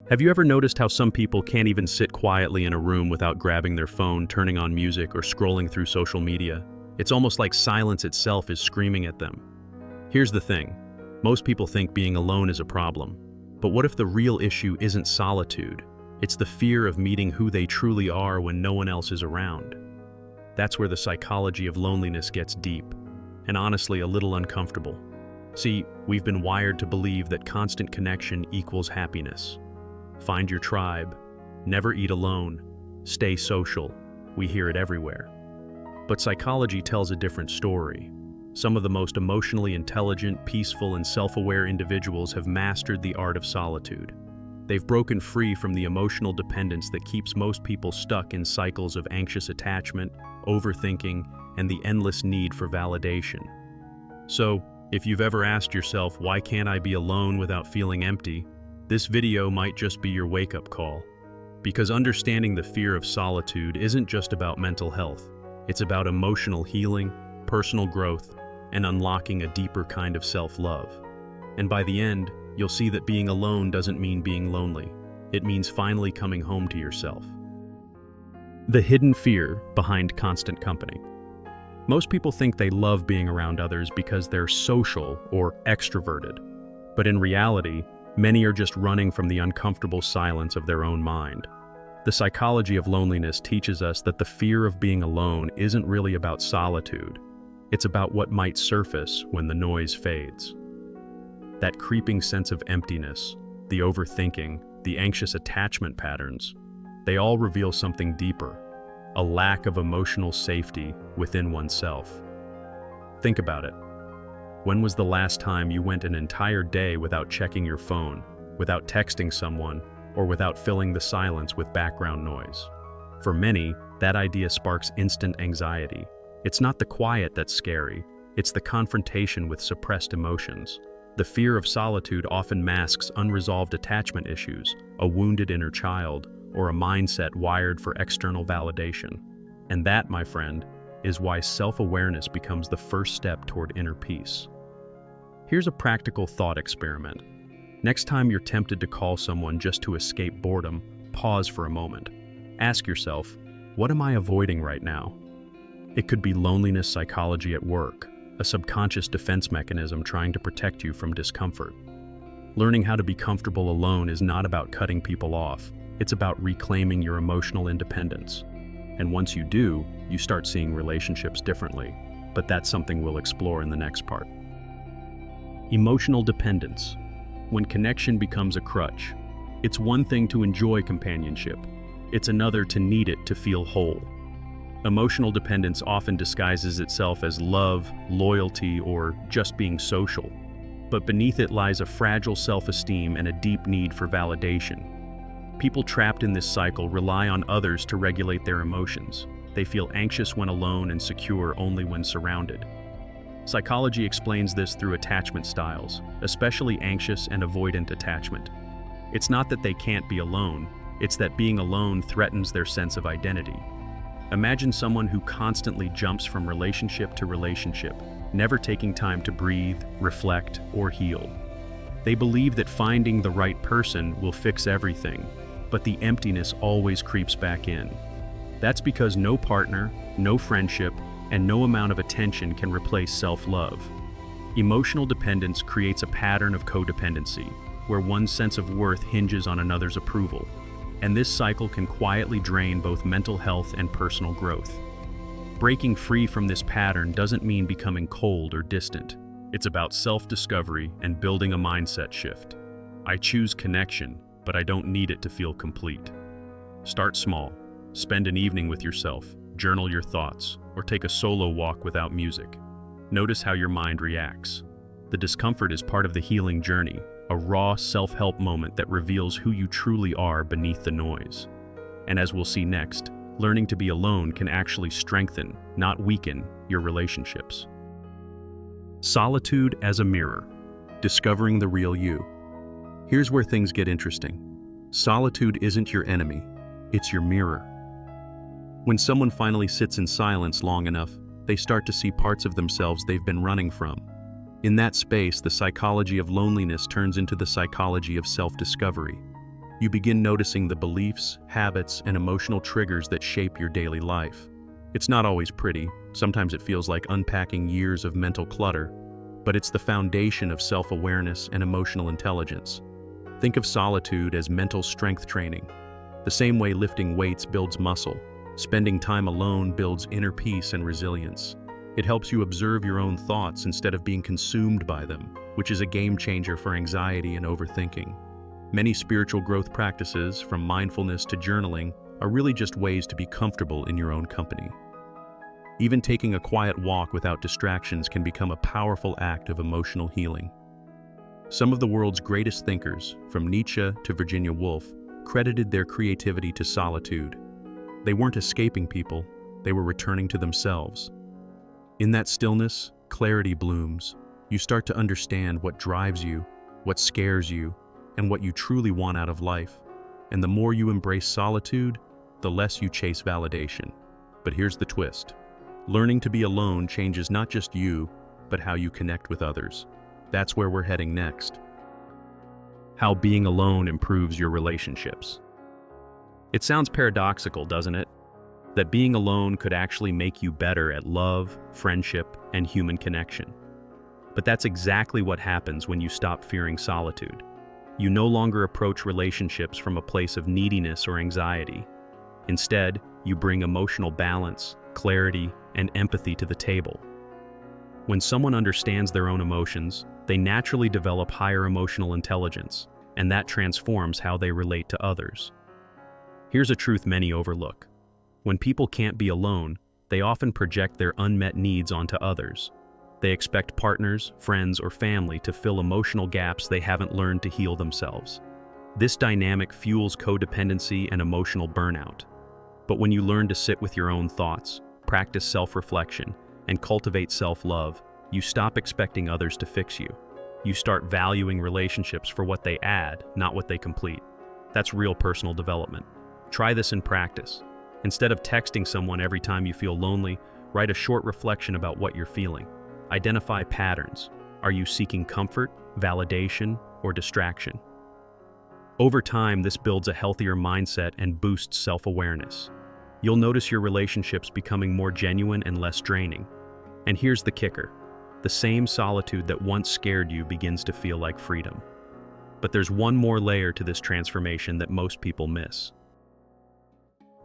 Have you ever noticed how some people can't even sit quietly in a room without grabbing their phone, turning on music, or scrolling through social media? It's almost like silence itself is screaming at them. Here's the thing. Most people think being alone is a problem. But what if the real issue isn't solitude? It's the fear of meeting who they truly are when no one else is around. That's where the psychology of loneliness gets deep, and honestly a little uncomfortable. See, we've been wired to believe that constant connection equals happiness. Find your tribe, never eat alone, stay social. We hear it everywhere. But psychology tells a different story. Some of the most emotionally intelligent, peaceful, and self-aware individuals have mastered the art of solitude. They've broken free from the emotional dependence that keeps most people stuck in cycles of anxious attachment, overthinking, and the endless need for validation. So, if you've ever asked yourself, why can't I be alone without feeling empty? This video might just be your wake-up call. Because understanding the fear of solitude isn't just about mental health. It's about emotional healing, personal growth, and unlocking a deeper kind of self-love. And by the end, you'll see that being alone doesn't mean being lonely. It means finally coming home to yourself. The hidden fear behind constant company. Most people think they love being around others because they're social or extroverted. But in reality, many are just running from the uncomfortable silence of their own mind. The psychology of loneliness teaches us that the fear of being alone isn't really about solitude. It's about what might surface when the noise fades. That creeping sense of emptiness, the overthinking, the anxious attachment patterns, they all reveal something deeper, a lack of emotional safety within oneself. Think about it. When was the last time you went an entire day without checking your phone, without texting someone, or without filling the silence with background noise? For many, that idea sparks instant anxiety. It's not the quiet that's scary, it's the confrontation with suppressed emotions. The fear of solitude often masks unresolved attachment issues, a wounded inner child, or a mindset wired for external validation. And that, my friend, is why self-awareness becomes the first step toward inner peace. Here's a practical thought experiment. Next time you're tempted to call someone just to escape boredom, pause for a moment. Ask yourself, what am I avoiding right now? It could be loneliness psychology at work, a subconscious defense mechanism trying to protect you from discomfort. Learning how to be comfortable alone is not about cutting people off. It's about reclaiming your emotional independence. And once you do, you start seeing relationships differently. But that's something we'll explore in the next part. Emotional dependence. When connection becomes a crutch, it's one thing to enjoy companionship. It's another to need it to feel whole. Emotional dependence often disguises itself as love, loyalty, or just being social. But beneath it lies a fragile self-esteem and a deep need for validation. People trapped in this cycle rely on others to regulate their emotions. They feel anxious when alone and secure only when surrounded. Psychology explains this through attachment styles, especially anxious and avoidant attachment. It's not that they can't be alone, it's that being alone threatens their sense of identity. Imagine someone who constantly jumps from relationship to relationship, never taking time to breathe, reflect, or heal. They believe that finding the right person will fix everything, but the emptiness always creeps back in. That's because no partner, no friendship, and no amount of attention can replace self-love. Emotional dependence creates a pattern of codependency, where one sense of worth hinges on another's approval. And this cycle can quietly drain both mental health and personal growth. Breaking free from this pattern doesn't mean becoming cold or distant. It's about self-discovery and building a mindset shift. I choose connection, but I don't need it to feel complete. Start small. Spend an evening with yourself, journal your thoughts, or take a solo walk without music. Notice how your mind reacts. The discomfort is part of the healing journey, a raw self-help moment that reveals who you truly are beneath the noise. And as we'll see next, learning to be alone can actually strengthen, not weaken, your relationships. Solitude as a mirror. Discovering the real you. Here's where things get interesting. Solitude isn't your enemy, it's your mirror. When someone finally sits in silence long enough, they start to see parts of themselves they've been running from. In that space, the psychology of loneliness turns into the psychology of self-discovery. You begin noticing the beliefs, habits, and emotional triggers that shape your daily life. It's not always pretty. Sometimes it feels like unpacking years of mental clutter, but it's the foundation of self-awareness and emotional intelligence. Think of solitude as mental strength training. The same way lifting weights builds muscle, spending time alone builds inner peace and resilience. It helps you observe your own thoughts instead of being consumed by them, which is a game changer for anxiety and overthinking. Many spiritual growth practices, from mindfulness to journaling, are really just ways to be comfortable in your own company. Even taking a quiet walk without distractions can become a powerful act of emotional healing. Some of the world's greatest thinkers, from Nietzsche to Virginia Woolf, credited their creativity to solitude. They weren't escaping people, they were returning to themselves. In that stillness, clarity blooms. You start to understand what drives you, what scares you, and what you truly want out of life. And the more you embrace solitude, the less you chase validation. But here's the twist. Learning to be alone changes not just you, but how you connect with others. That's where we're heading next. How being alone improves your relationships. It sounds paradoxical, doesn't it? That being alone could actually make you better at love, friendship, and human connection. But that's exactly what happens when you stop fearing solitude. You no longer approach relationships from a place of neediness or anxiety. Instead, you bring emotional balance, clarity, and empathy to the table. When someone understands their own emotions, they naturally develop higher emotional intelligence, and that transforms how they relate to others. Here's a truth many overlook. When people can't be alone, they often project their unmet needs onto others. They expect partners, friends, or family to fill emotional gaps they haven't learned to heal themselves. This dynamic fuels codependency and emotional burnout. But when you learn to sit with your own thoughts, practice self-reflection, and cultivate self-love, you stop expecting others to fix you. You start valuing relationships for what they add, not what they complete. That's real personal development. Try this in practice. Instead of texting someone every time you feel lonely, write a short reflection about what you're feeling. Identify patterns. Are you seeking comfort, validation, or distraction? Over time, this builds a healthier mindset and boosts self-awareness. You'll notice your relationships becoming more genuine and less draining. And here's the kicker. The same solitude that once scared you begins to feel like freedom. But there's one more layer to this transformation that most people miss.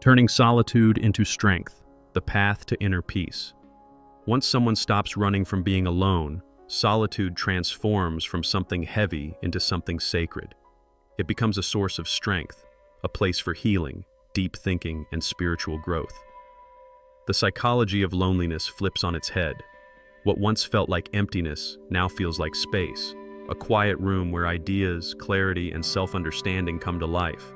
Turning solitude into strength, the path to inner peace. Once someone stops running from being alone, solitude transforms from something heavy into something sacred. It becomes a source of strength, a place for healing, deep thinking, and spiritual growth. The psychology of loneliness flips on its head. What once felt like emptiness now feels like space, a quiet room where ideas, clarity, and self-understanding come to life.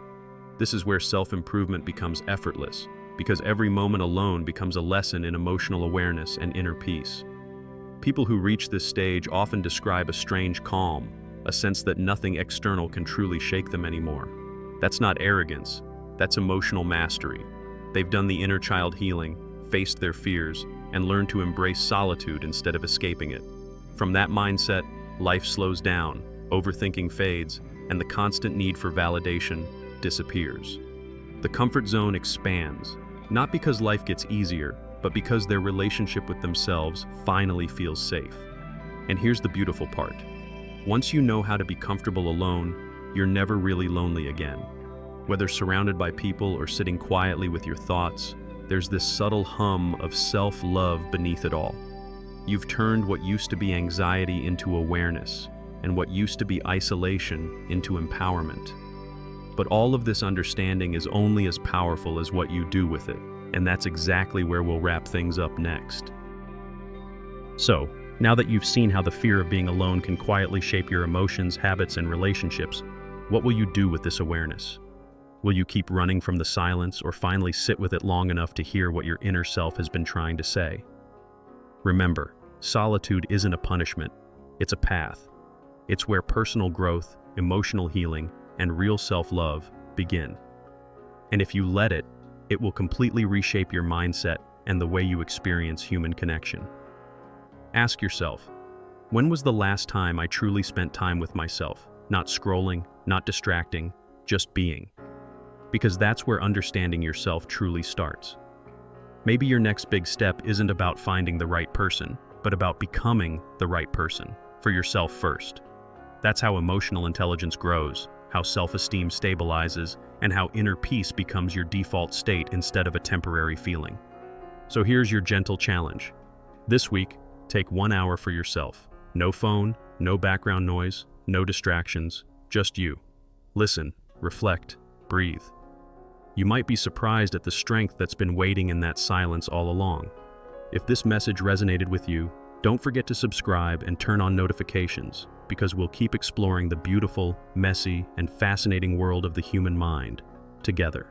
This is where self-improvement becomes effortless, because every moment alone becomes a lesson in emotional awareness and inner peace. People who reach this stage often describe a strange calm, a sense that nothing external can truly shake them anymore. That's not arrogance, that's emotional mastery. They've done the inner child healing, faced their fears, and learned to embrace solitude instead of escaping it. From that mindset, life slows down, overthinking fades, and the constant need for validation disappears. The comfort zone expands, not because life gets easier, but because their relationship with themselves finally feels safe. And here's the beautiful part. Once you know how to be comfortable alone, you're never really lonely again. Whether surrounded by people or sitting quietly with your thoughts, there's this subtle hum of self-love beneath it all. You've turned what used to be anxiety into awareness, and what used to be isolation into empowerment. But all of this understanding is only as powerful as what you do with it, and that's exactly where we'll wrap things up next. So, now that you've seen how the fear of being alone can quietly shape your emotions, habits, and relationships, what will you do with this awareness? Will you keep running from the silence, or finally sit with it long enough to hear what your inner self has been trying to say? Remember, solitude isn't a punishment, it's a path. It's where personal growth, emotional healing, and real self-love begin. And if you let it, it will completely reshape your mindset and the way you experience human connection. Ask yourself, when was the last time I truly spent time with myself, not scrolling, not distracting, just being. Because that's where understanding yourself truly starts. Maybe your next big step isn't about finding the right person, but about becoming the right person for yourself first. That's how emotional intelligence grows, how self-esteem stabilizes, and how inner peace becomes your default state instead of a temporary feeling. So here's your gentle challenge. This week, take 1 hour for yourself. No phone, no background noise, no distractions, just you. Listen, reflect, breathe. You might be surprised at the strength that's been waiting in that silence all along. If this message resonated with you, don't forget to subscribe and turn on notifications, because we'll keep exploring the beautiful, messy, and fascinating world of the human mind together.